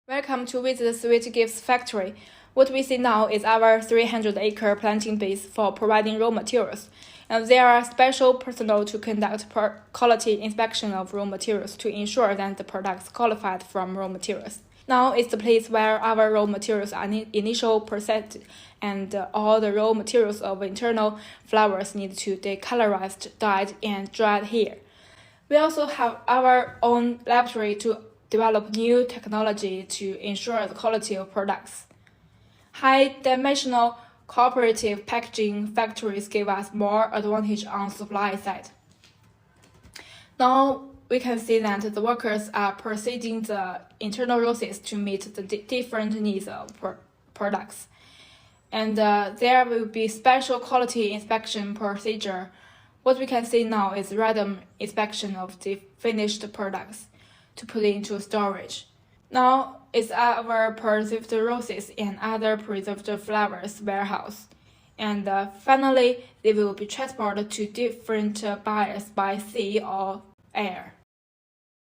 Welcome to visit the Sweet Gifts factory. What we see now is our 300-acre planting base for providing raw materials. And there are special personnel to conduct quality inspection of raw materials to ensure that the products qualified from raw materials. Now is the place where our raw materials are initially processed, and all the raw materials of internal flowers need to be colorized, dyed, and dried here. We also have our own laboratory to develop new technology to ensure the quality of products. High-dimensional cooperative packaging factories give us more advantage on supply side. Now we can see that the workers are proceeding the internal process to meet the different needs of products. And there will be special quality inspection procedure. What we can see now is random inspection of the finished products to put into storage. Now is our preserved roses and other preserved flowers warehouse. And finally, they will be transported to different buyers by sea or air.